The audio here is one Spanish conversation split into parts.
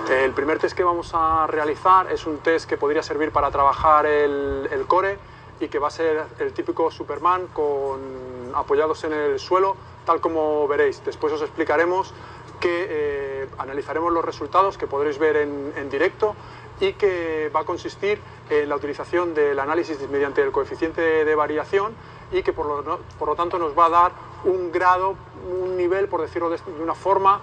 El primer test que vamos a realizar es un test que podría servir para trabajar el core y que va a ser el típico Superman apoyados en el suelo, tal como veréis. Después os explicaremos que analizaremos los resultados que podréis ver en directo y que va a consistir en la utilización del análisis mediante el coeficiente de variación y que por lo tanto nos va a dar un grado, un nivel, por decirlo de una forma,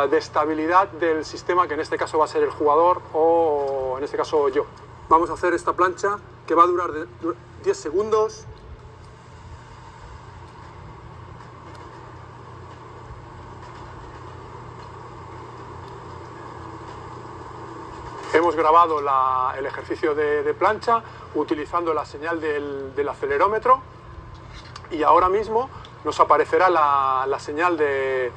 de estabilidad del sistema, que en este caso va a ser el jugador o en este caso yo. Vamos a hacer esta plancha que va a durar 10 segundos. Hemos grabado el ejercicio de plancha utilizando la señal del acelerómetro y ahora mismo nos aparecerá la señal de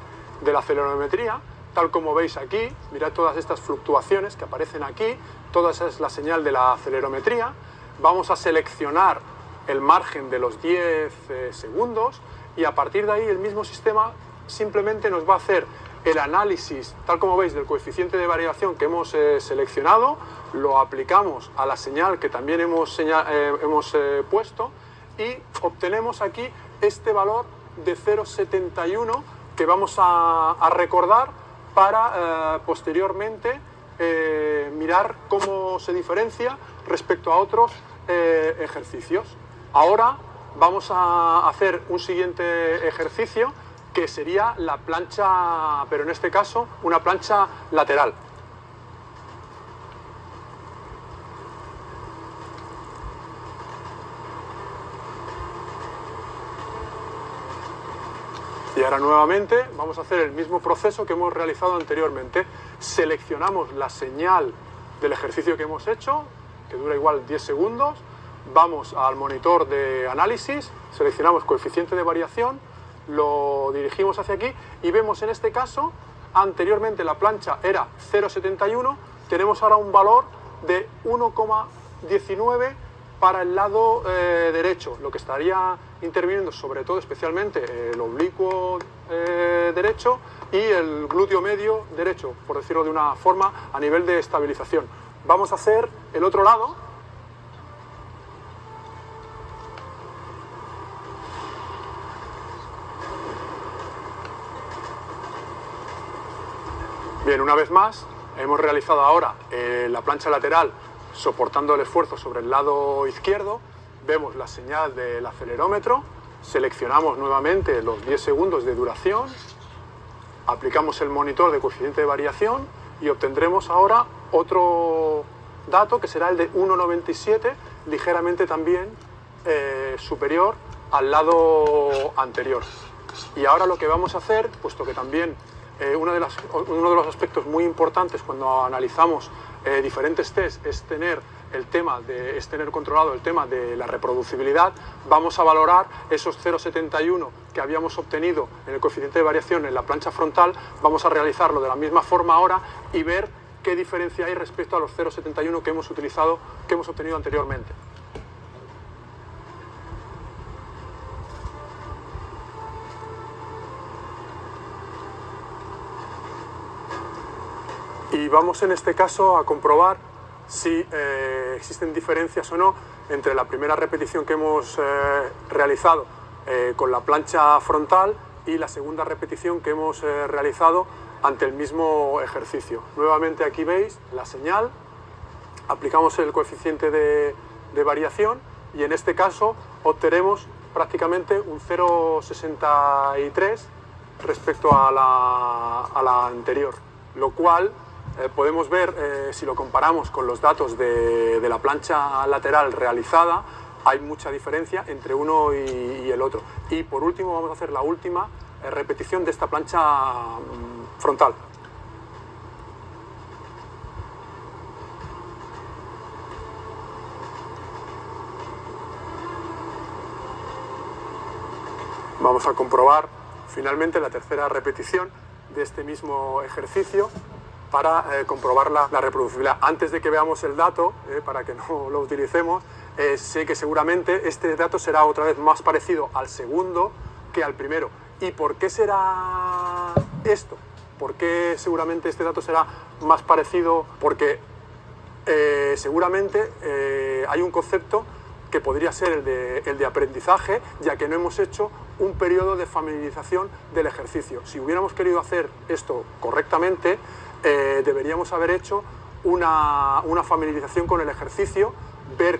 la acelerometría, tal como veis aquí. Mirad todas estas fluctuaciones que aparecen aquí, toda esa es la señal de la acelerometría. Vamos a seleccionar el margen de los 10 segundos y a partir de ahí el mismo sistema simplemente nos va a hacer el análisis, tal como veis, del coeficiente de variación que hemos seleccionado, lo aplicamos a la señal que también hemos puesto y obtenemos aquí este valor de 0,71 que vamos a recordar para posteriormente mirar cómo se diferencia respecto a otros ejercicios. Ahora vamos a hacer un siguiente ejercicio que sería la plancha, pero en este caso una plancha lateral. Y ahora nuevamente vamos a hacer el mismo proceso que hemos realizado anteriormente. Seleccionamos la señal del ejercicio que hemos hecho, que dura igual 10 segundos, vamos al monitor de análisis, seleccionamos coeficiente de variación, lo dirigimos hacia aquí y vemos en este caso, anteriormente la plancha era 0,71, tenemos ahora un valor de 1,19 para el lado derecho, lo que estaría interviniendo sobre todo especialmente el oblicuo derecho y el glúteo medio derecho, por decirlo de una forma, a nivel de estabilización. Vamos a hacer el otro lado. Bien, una vez más, hemos realizado ahora la plancha lateral soportando el esfuerzo sobre el lado izquierdo. Vemos la señal del acelerómetro, seleccionamos nuevamente los 10 segundos de duración, aplicamos el monitor de coeficiente de variación y obtendremos ahora otro dato que será el de 1,97, ligeramente también superior al lado anterior. Y ahora lo que vamos a hacer, puesto que también uno de los aspectos muy importantes cuando analizamos diferentes tests es tener controlado el tema de la reproducibilidad, vamos a valorar esos 0,71 que habíamos obtenido en el coeficiente de variación en la plancha frontal, vamos a realizarlo de la misma forma ahora y ver qué diferencia hay respecto a los 0,71 que hemos obtenido anteriormente. Y vamos en este caso a comprobar si existen diferencias o no entre la primera repetición que hemos realizado con la plancha frontal y la segunda repetición que hemos realizado ante el mismo ejercicio. Nuevamente aquí veis la señal, aplicamos el coeficiente de variación y en este caso obtenemos prácticamente un 0,63 respecto a la anterior, lo cual podemos ver, si lo comparamos con los datos de la plancha lateral realizada, hay mucha diferencia entre uno y el otro. Y por último vamos a hacer la última repetición de esta plancha frontal. Vamos a comprobar finalmente la tercera repetición de este mismo ejercicio para comprobar la reproducibilidad. Antes de que veamos el dato, para que no lo utilicemos, sé que seguramente este dato será otra vez más parecido al segundo que al primero. ¿Y por qué será esto? ¿Por qué seguramente este dato será más parecido? Porque seguramente hay un concepto que podría ser el de aprendizaje, ya que no hemos hecho un periodo de familiarización del ejercicio. Si hubiéramos querido hacer esto correctamente, deberíamos haber hecho una familiarización con el ejercicio, ver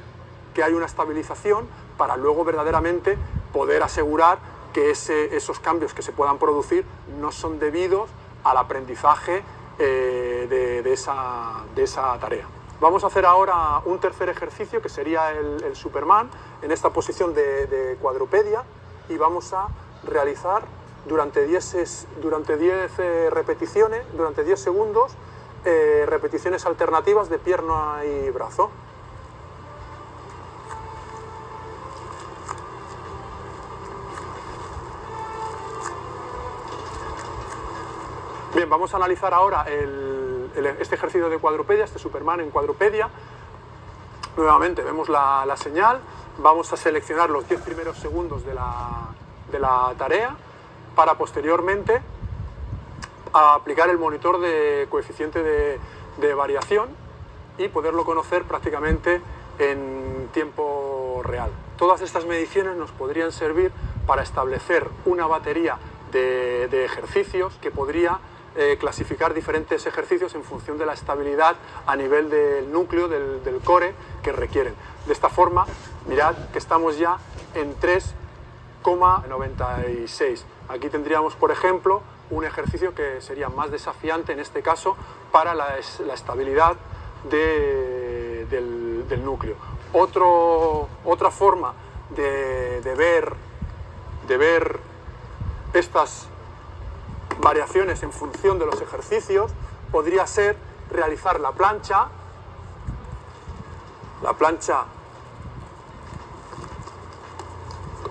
que hay una estabilización para luego verdaderamente poder asegurar que esos cambios que se puedan producir no son debidos al aprendizaje de esa tarea. Vamos a hacer ahora un tercer ejercicio que sería el Superman en esta posición de cuadrupedia y vamos a realizar durante 10 repeticiones, durante 10 segundos, repeticiones alternativas de pierna y brazo. Bien, vamos a analizar ahora este ejercicio de cuadrupedia, este Superman en cuadrupedia. Nuevamente vemos la señal, vamos a seleccionar los 10 primeros segundos de la tarea para posteriormente aplicar el monitor de coeficiente de variación y poderlo conocer prácticamente en tiempo real. Todas estas mediciones nos podrían servir para establecer una batería de ejercicios que podría clasificar diferentes ejercicios en función de la estabilidad a nivel del núcleo, del core que requieren. De esta forma, mirad que estamos ya en 3,96. Aquí tendríamos, por ejemplo, un ejercicio que sería más desafiante en este caso para la estabilidad del núcleo. Otra forma de ver estas variaciones en función de los ejercicios podría ser realizar la plancha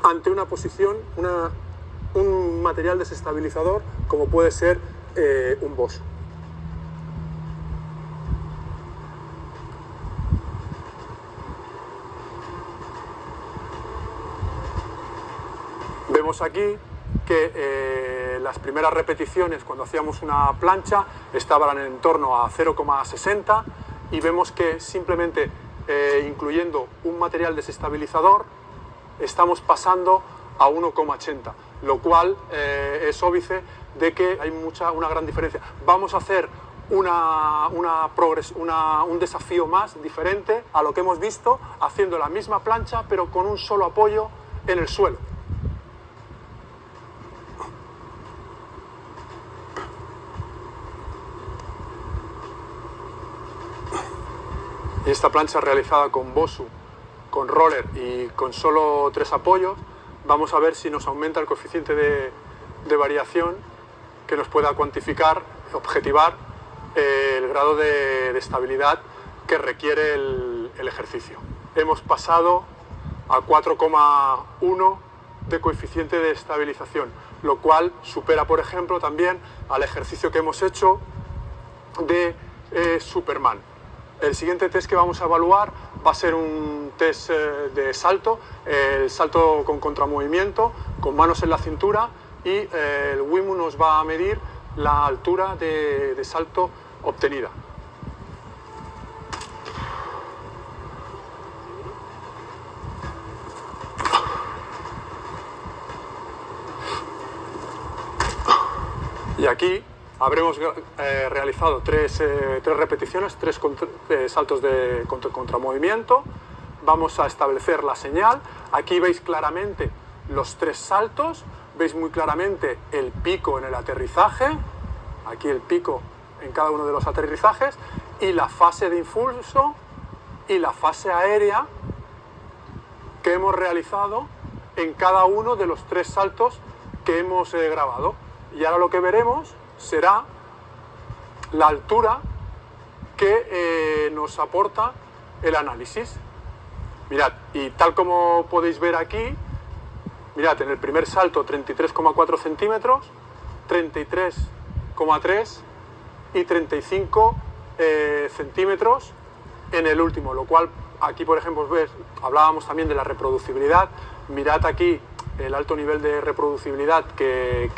ante una posición, un material desestabilizador como puede ser un bosu. Vemos aquí que las primeras repeticiones cuando hacíamos una plancha estaban en torno a 0,60 y vemos que simplemente incluyendo un material desestabilizador estamos pasando a 1,80, lo cual es óbice de que hay una gran diferencia. Vamos a hacer un desafío más diferente a lo que hemos visto haciendo la misma plancha pero con un solo apoyo en el suelo. Y esta plancha realizada con bosu, con roller y con solo 3 apoyos, vamos a ver si nos aumenta el coeficiente de variación que nos pueda cuantificar, objetivar el grado de estabilidad que requiere el ejercicio. Hemos pasado a 4,1 de coeficiente de estabilización, lo cual supera, por ejemplo, también al ejercicio que hemos hecho de Superman. El siguiente test que vamos a evaluar va a ser un test de salto, el salto con contramovimiento, con manos en la cintura y el WIMU nos va a medir la altura de salto obtenida. Y aquí habremos realizado 3 repeticiones, 3 saltos de contramovimiento. Vamos a establecer la señal. Aquí veis claramente los 3 saltos, veis muy claramente el pico en el aterrizaje, aquí el pico en cada uno de los aterrizajes, y la fase de impulso y la fase aérea que hemos realizado en cada uno de los 3 saltos que hemos grabado. Y ahora lo que veremos será la altura que nos aporta el análisis. Mirad, y tal como podéis ver aquí, mirad, en el primer salto 33,4 centímetros, 33,3 y 35 centímetros en el último, lo cual aquí, por ejemplo, hablábamos también de la reproducibilidad. Mirad aquí el alto nivel de reproducibilidad que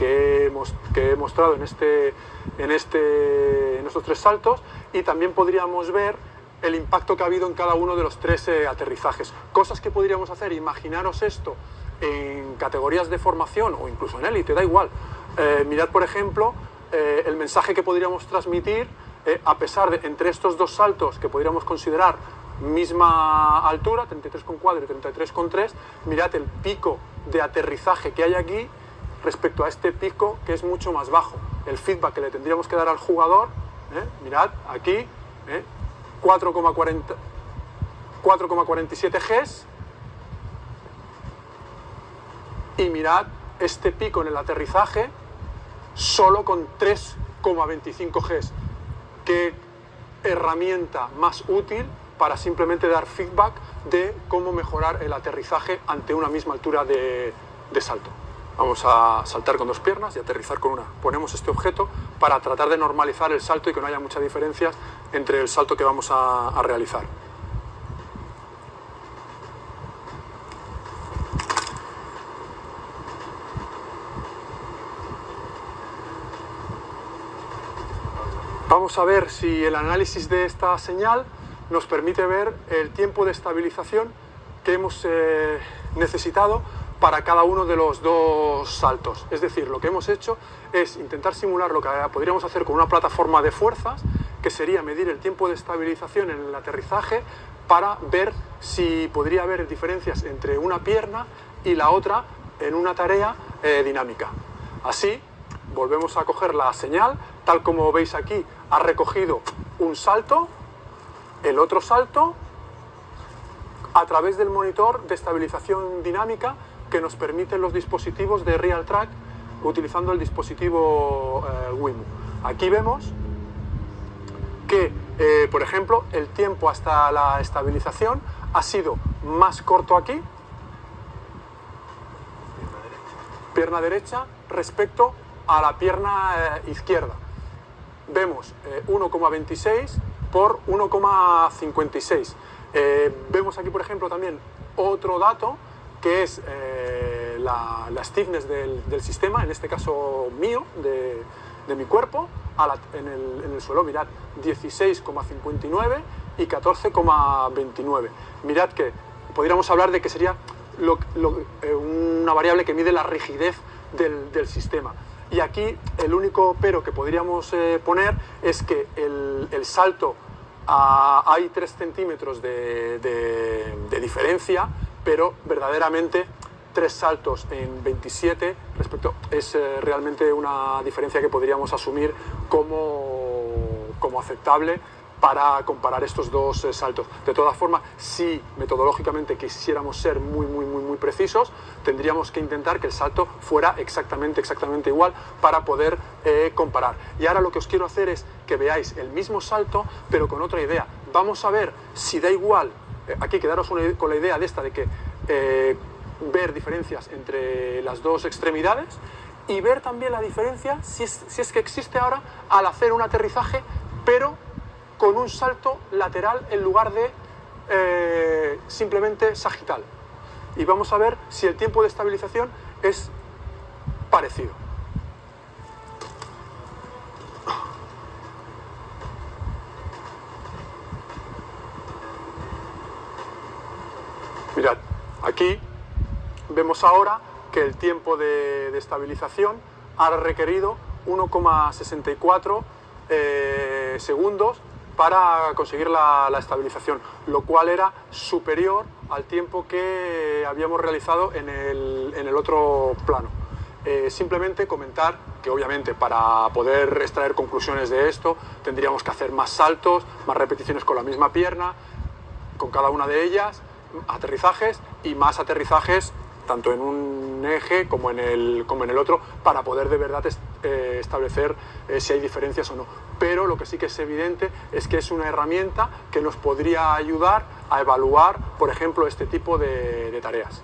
he mostrado en estos 3 saltos, y también podríamos ver el impacto que ha habido en cada uno de los 3 aterrizajes. Cosas que podríamos hacer, imaginaros esto en categorías de formación o incluso en élite, da igual. Mirad, por ejemplo, el mensaje que podríamos transmitir a pesar de entre estos 2 saltos que podríamos considerar misma altura, 33,4 y 33,3, mirad el pico de aterrizaje que hay aquí respecto a este pico que es mucho más bajo. El feedback que le tendríamos que dar al jugador, mirad aquí, 4,47 Gs, y mirad este pico en el aterrizaje solo con 3,25 Gs. ¿Qué herramienta más útil para simplemente dar feedback de cómo mejorar el aterrizaje ante una misma altura de salto? Vamos a saltar con 2 piernas y aterrizar con una. Ponemos este objeto para tratar de normalizar el salto y que no haya muchas diferencias entre el salto que vamos a realizar. Vamos a ver si el análisis de esta señal nos permite ver el tiempo de estabilización que hemos necesitado para cada uno de los 2 saltos. Es decir, lo que hemos hecho es intentar simular lo que podríamos hacer con una plataforma de fuerzas, que sería medir el tiempo de estabilización en el aterrizaje para ver si podría haber diferencias entre una pierna y la otra en una tarea dinámica. Así, volvemos a coger la señal, tal como veis aquí, ha recogido un salto, el otro salto, a través del monitor de estabilización dinámica que nos permiten los dispositivos de Real Track utilizando el dispositivo Wimo. Aquí vemos que, por ejemplo, el tiempo hasta la estabilización ha sido más corto aquí, pierna derecha, respecto a la pierna izquierda. Vemos 1,26 por 1,56. Vemos aquí, por ejemplo, también otro dato que es la stiffness del sistema, en este caso mío, de mi cuerpo, en el suelo. Mirad, 16,59 y 14,29. Mirad que podríamos hablar de que sería una variable que mide la rigidez del sistema. Y aquí el único pero que podríamos poner es que el salto hay 3 centímetros de diferencia, pero verdaderamente 3 saltos en 27 es realmente una diferencia que podríamos asumir como aceptable para comparar estos 2 saltos. De todas formas, si metodológicamente quisiéramos ser muy precisos, tendríamos que intentar que el salto fuera exactamente igual para poder comparar. Y ahora lo que os quiero hacer es que veáis el mismo salto, pero con otra idea. Vamos a ver si da igual, aquí quedaros con la idea de esta, de que ver diferencias entre las 2 extremidades, y ver también la diferencia, si es que existe ahora, al hacer un aterrizaje, pero con un salto lateral en lugar de simplemente sagital. Y vamos a ver si el tiempo de estabilización es parecido. Mirad, aquí vemos ahora que el tiempo de estabilización ha requerido 1,64 segundos para conseguir la estabilización, lo cual era superior al tiempo que habíamos realizado en el otro plano. Simplemente comentar que obviamente para poder extraer conclusiones de esto tendríamos que hacer más saltos, más repeticiones con la misma pierna, con cada una de ellas, aterrizajes y más aterrizajes tanto en un eje como en el otro, para poder de verdad establecer si hay diferencias o no. Pero lo que sí que es evidente es que es una herramienta que nos podría ayudar a evaluar, por ejemplo, este tipo de tareas.